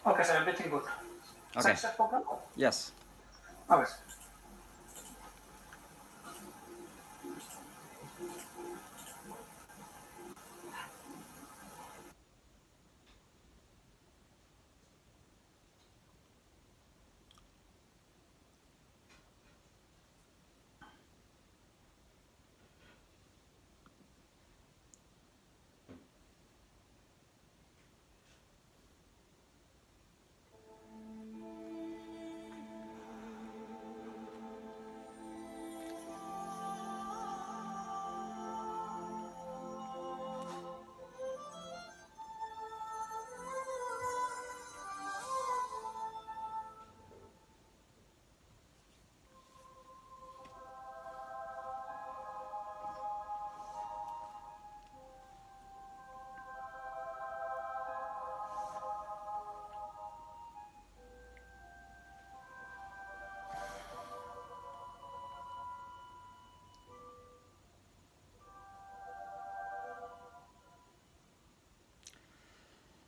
Okay, so everything good. Okay. Success program? Yes. Okay.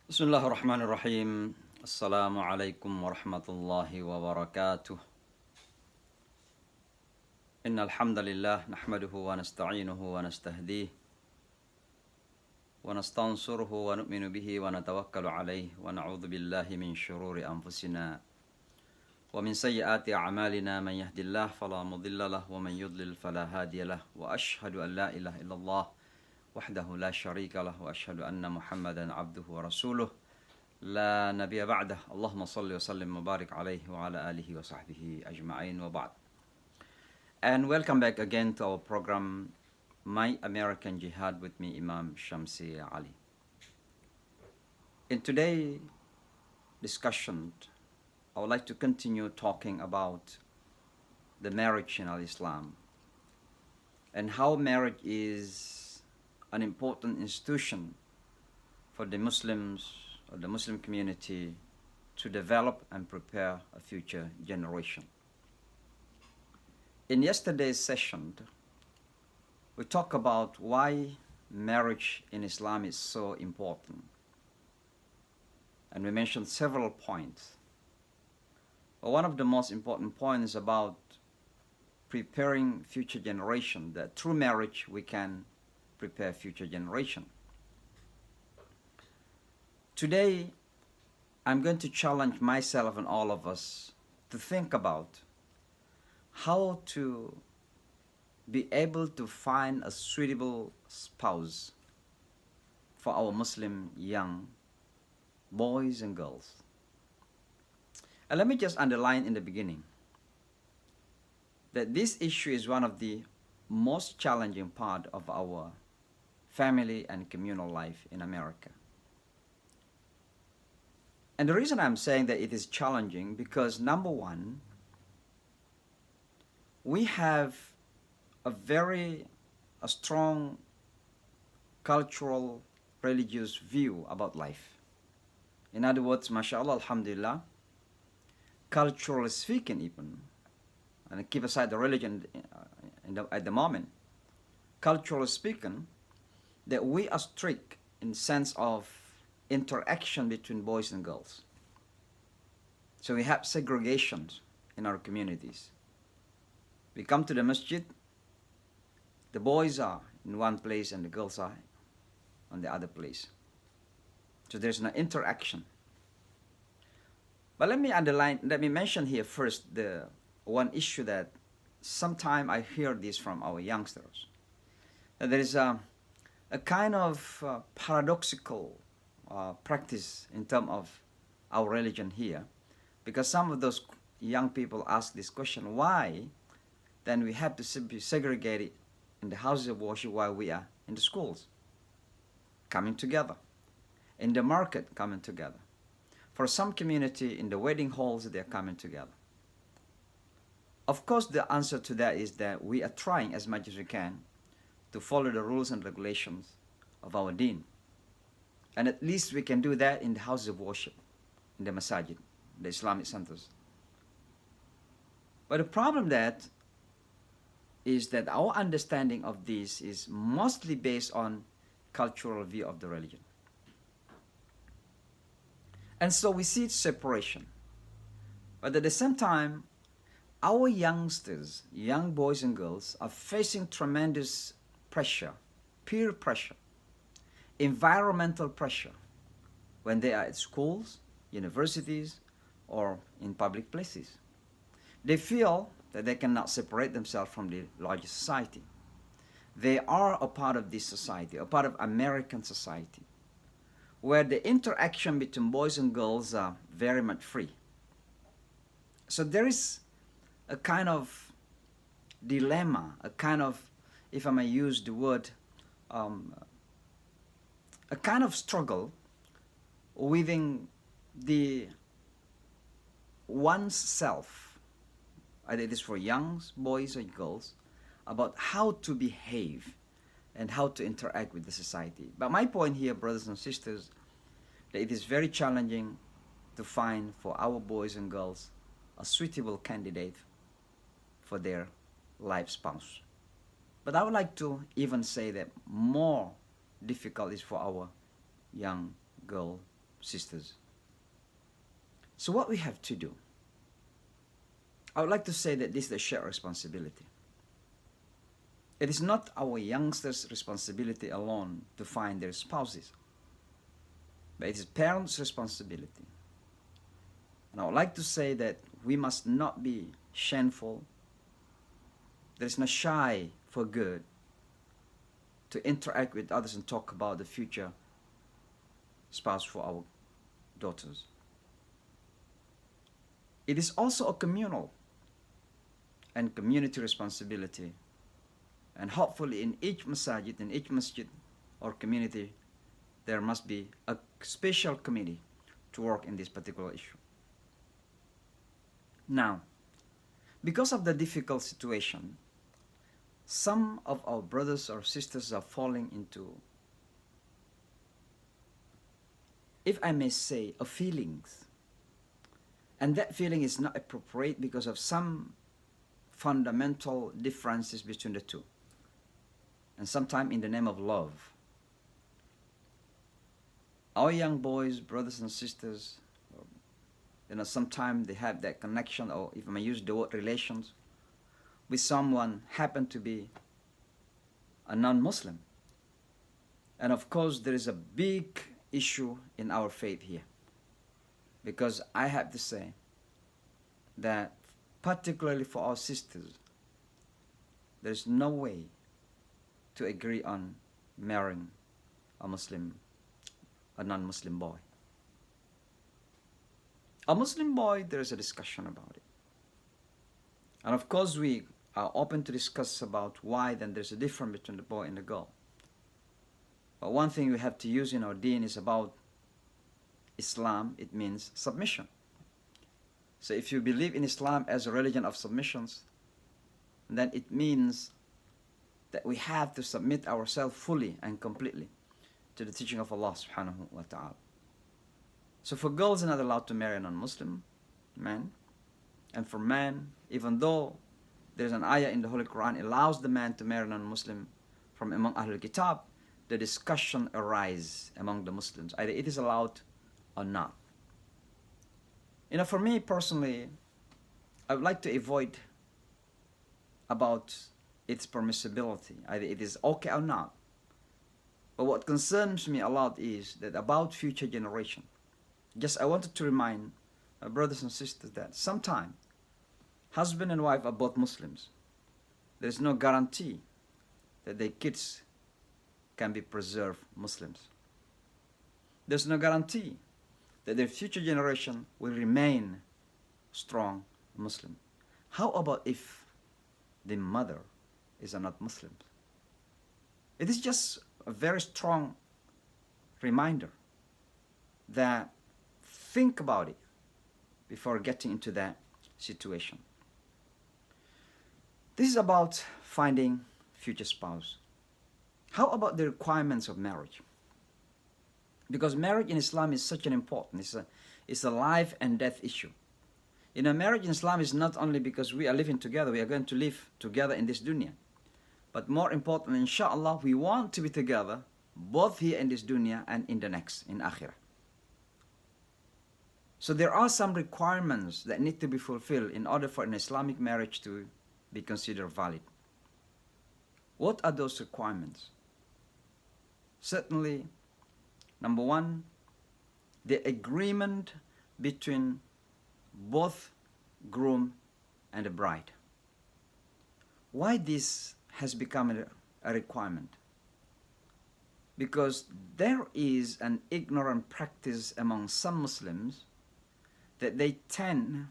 بسم الله الرحمن الرحيم. السلام عليكم ورحمة الله وبركاته. إن الحمد لله نحمده ونستعينه ونستهديه ونستنصره ونؤمن به ونتوكل عليه ونعوذ بالله من شرور أنفسنا ومن سيئات أعمالنا. من يهد الله فلا مضل له ومن يضلل فلا هادي له وأشهد أن لا إله إلا الله وحده لا شريك له وأشهد أن محمدا عبده ورسوله لا نبي بعده. اللهم صل وسلم وبارك عليه وعلى آله وصحبه أجمعين وبعد. And welcome back again to our program My American Jihad with me, Imam Shamsi Ali. In today's discussion, I would like to continue talking about the marriage in Islam and how marriage is an important institution for the Muslims or the Muslim community to develop and prepare a future generation. In yesterday's session, we talked about why marriage in Islam is so important. And we mentioned several points. But one of the most important points is about preparing future generation, that through marriage we can prepare future generation. Today, I'm going to challenge myself and all of us to think about how to be able to find a suitable spouse for our Muslim young boys and girls. And let me just underline in the beginning that this issue is one of the most challenging part of our family and communal life in America. And the reason I'm saying that it is challenging because number one, we have a strong cultural, religious view about life. In other words, mashallah, alhamdulillah, culturally speaking even, and keep aside the religion at the moment, culturally speaking, that we are strict in sense of interaction between boys and girls. So we have segregations in our communities. We come to the masjid, the boys are in one place and the girls are on the other place. So there's no interaction. But let me mention here first the one issue that sometimes I hear this from our youngsters. That there is a kind of paradoxical practice in terms of our religion here, because some of those young people ask this question, why then we have to be segregated in the houses of worship while we are in the schools, coming together, in the market, coming together. For some community, in the wedding halls, they're coming together. Of course, the answer to that is that we are trying as much as we can to follow the rules and regulations of our deen. And at least we can do that in the houses of worship, in the masajid, the Islamic centers. But the problem is that our understanding of this is mostly based on cultural view of the religion. And so we see separation. But at the same time, our youngsters, young boys and girls, are facing tremendous pressure, peer pressure, environmental pressure when they are at schools, universities, or in public places. They feel that they cannot separate themselves from the larger society. They are a part of this society, a part of American society, where the interaction between boys and girls are very much free. So there is a kind of dilemma, a kind of, if I may use the word, a kind of struggle within the one's self, either it is for young boys or girls, about how to behave and how to interact with the society. But my point here, brothers and sisters, that it is very challenging to find for our boys and girls a suitable candidate for their life spouse. But I would like to even say that more difficult is for our young girl sisters. So what we have to do, I would like to say that this is a shared responsibility. It is not our youngsters' responsibility alone to find their spouses, but it is parents' responsibility. And I would like to say that we must not be shameful. There is no shy for good to interact with others and talk about the future spouse for our daughters. It is also a communal and community responsibility. And hopefully in each masjid or community, there must be a special committee to work in this particular issue. Now, because of the difficult situation, some of our brothers or sisters are falling into, if I may say, a feelings. And that feeling is not appropriate because of some fundamental differences between the two. And sometimes in the name of love. Our young boys, brothers and sisters, sometimes they have that connection, or if I may use the word relations, with someone happen to be a non-Muslim. And of course, there is a big issue in our faith here. Because I have to say that particularly for our sisters, there is no way to agree on marrying a non-Muslim boy. A Muslim boy, there is a discussion about it. And of course, we are open to discuss about why then there's a difference between the boy and the girl. But one thing we have to use in our deen is about Islam, it means submission. So if you believe in Islam as a religion of submissions, then it means that we have to submit ourselves fully and completely to the teaching of Allah subhanahu wa ta'ala. So for girls, they're not allowed to marry a non-Muslim man. And for men, even though there's an ayah in the Holy Quran, allows the man to marry a non-Muslim from among Ahlul Kitab, the discussion arises among the Muslims. Either it is allowed or not. For me personally, I would like to avoid about its permissibility. Either it is okay or not. But what concerns me a lot is that about future generation. Just I wanted to remind my brothers and sisters that sometimes husband and wife are both Muslims. There is no guarantee that their kids can be preserved Muslims. There's no guarantee that their future generation will remain strong Muslim. How about if the mother is not Muslim? It is just a very strong reminder that think about it before getting into that situation. This is about finding future spouse. How about the requirements of marriage? Because marriage in Islam is such an important, it's a life and death issue. Marriage in Islam is not only because we are living together, we are going to live together in this dunya. But more important, inshallah, we want to be together both here in this dunya and in the next, in akhirah. So there are some requirements that need to be fulfilled in order for an Islamic marriage to be considered valid. What are those requirements? Certainly, number one, the agreement between both groom and the bride. Why this has become a requirement? Because there is an ignorant practice among some Muslims that they tend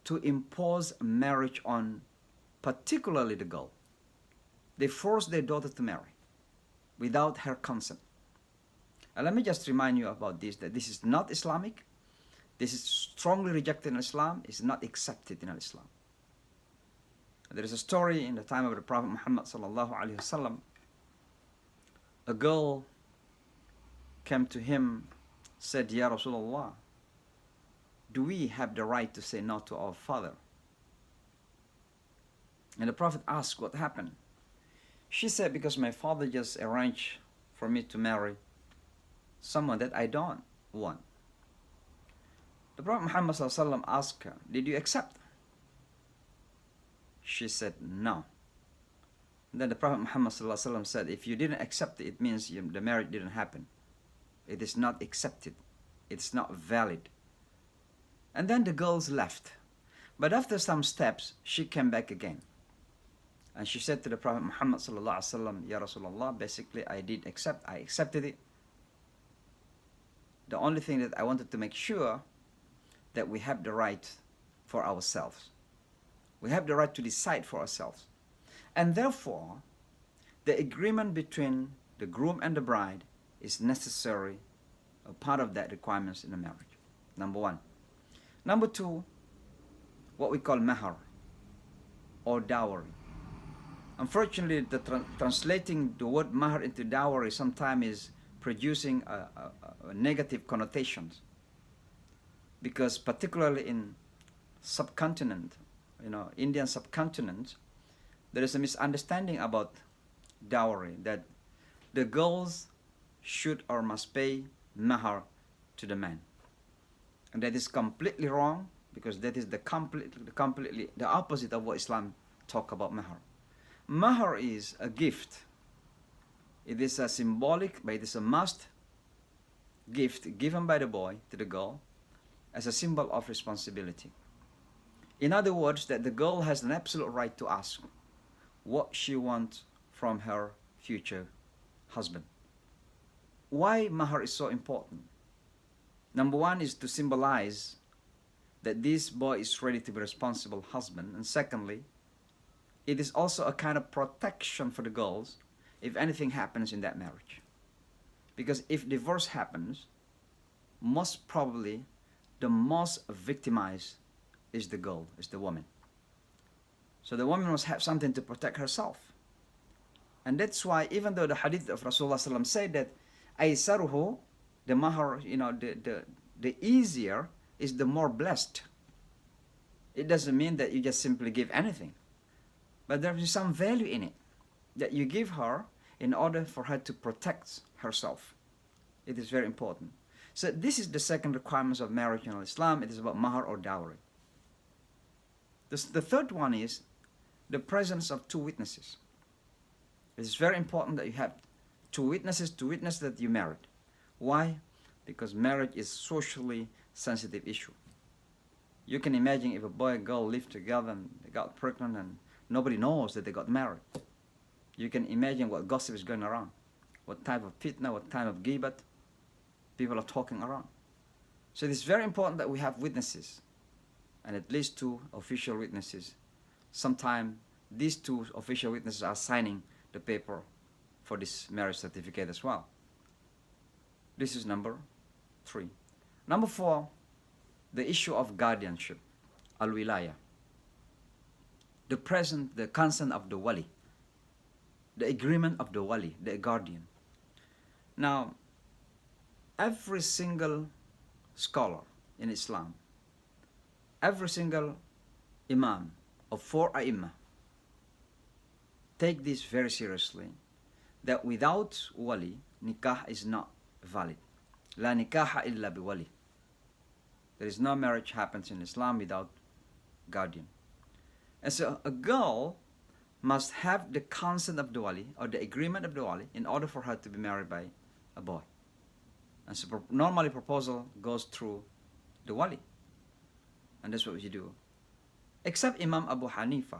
to impose marriage on particularly the girl. They force their daughter to marry without her consent. And let me just remind you about this, that this is not Islamic. This is strongly rejected in Islam. It's not accepted in Islam. There is a story in the time of the Prophet Muhammad sallallahu alaihi wasallam. A girl came to him, said, "Ya Rasulullah, do we have the right to say no to our father?" And the Prophet asked, "What happened?" She said, "Because my father just arranged for me to marry someone that I don't want." The Prophet Muhammad sallallahu alaihi wasallam asked her, "Did you accept?" She said, "No." And then the Prophet Muhammad sallallahu alaihi wasallam said, "If you didn't accept it, it means the marriage didn't happen. It is not accepted. It's not valid." And then the girls left. But after some steps, she came back again. And she said to the Prophet Muhammad sallallahu alaihi wasallam, "Ya Rasulullah, basically I accepted it. The only thing that I wanted to make sure that we have the right for ourselves. We have the right to decide for ourselves. And therefore, the agreement between the groom and the bride is necessary, a part of that requirements in a marriage." Number one. Number two, what we call mahar or dowry. Unfortunately, the translating the word mahar into dowry sometimes is producing a negative connotations, because particularly in subcontinent, Indian subcontinent, there is a misunderstanding about dowry, that the girls should or must pay mahar to the man. And that is completely wrong, because that is completely the opposite of what Islam talk about mahar. Mahar is a gift. It is a symbolic, but it is a must gift given by the boy to the girl as a symbol of responsibility. In other words, that the girl has an absolute right to ask what she wants from her future husband. Why mahar is so important? Number one is to symbolize that this boy is ready to be a responsible husband. And secondly, it is also a kind of protection for the girls if anything happens in that marriage. Because if divorce happens, most probably the most victimized is the girl, is the woman. So the woman must have something to protect herself. And that's why, even though the hadith of Rasulullah SAW said that aysaruhu, the mahar, the easier is the more blessed. It doesn't mean that you just simply give anything, but there is some value in it that you give her in order for her to protect herself. It is very important. So this is the second requirement of marriage in Islam. It is about mahar or dowry. The third one is the presence of two witnesses. It is very important that you have two witnesses to witness that you married. Why? Because marriage is socially sensitive issue. You can imagine if a boy and girl live together and they got pregnant and nobody knows that they got married. You can imagine what gossip is going around, what type of fitna, what type of ghibat people are talking around. So it is very important that we have witnesses, and at least two official witnesses. Sometimes these two official witnesses are signing the paper for this marriage certificate as well. This is number 3. Number 4, the issue of guardianship, al-wilaya. The consent of the wali, the agreement of the wali, the guardian. Now, every single scholar in Islam, every single imam of 4 ai take this very seriously, that without wali, nikah is not valid. La nikaha illa biwali. There is no marriage happens in Islam without guardian. And so a girl must have the consent of the wali or the agreement of the wali in order for her to be married by a boy. And so normally proposal goes through the wali. And that's what you do. Except Imam Abu Hanifa.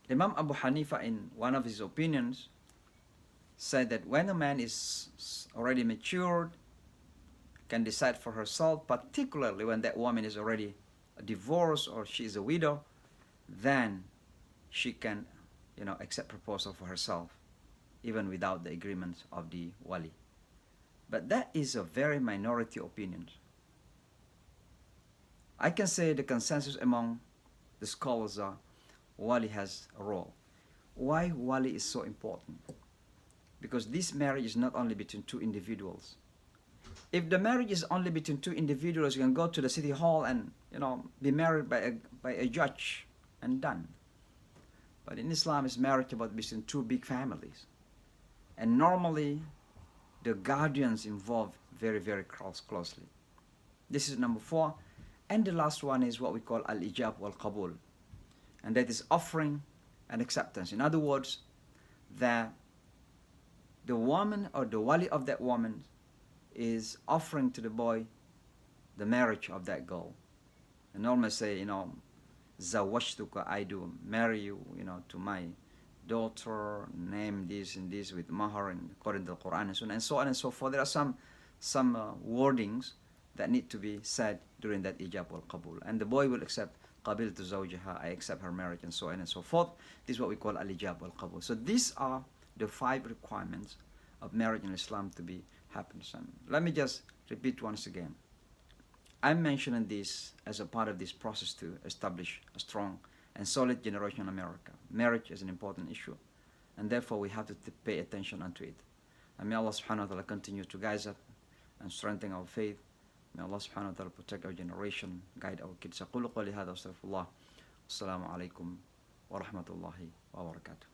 Imam Abu Hanifa, in one of his opinions, said that when a man is already matured, can decide for herself, particularly when that woman is already divorced or she is a widow, then she can, accept proposal for herself, even without the agreement of the wali. But that is a very minority opinion. I can say the consensus among the scholars are wali has a role. Why wali is so important? Because this marriage is not only between two individuals. If the marriage is only between two individuals, you can go to the city hall and be married by a judge and done. But in Islam, it's marriage about between two big families, and normally the guardians involved very, very closely. This is number 4, and the last one is what we call al-ijab wal-qabul, and that is offering and acceptance. In other words, that the woman or the wali of that woman is offering to the boy the marriage of that girl. And normally say, zawajtuka, I do marry you, to my daughter, name this and this with mahar and according to the Quran and so on and so on and so forth. There are some wordings that need to be said during that ijab wal qabul, and the boy will accept qabiltu zawjaha, I accept her marriage, and so on and so forth. This is what we call al ijab wal qabul. So these are the 5 requirements of marriage in Islam to be happens. And let me just repeat once again. I'm mentioning this as a part of this process to establish a strong and solid generation in America. Marriage is an important issue, and therefore we have to pay attention unto it. And may Allah subhanahu wa ta'ala continue to guide us and strengthen our faith. May Allah subhanahu wa ta'ala protect our generation, guide our kids. أقول قولي هذا واستغفر الله. السلام عليكم ورحمة الله وبركاته.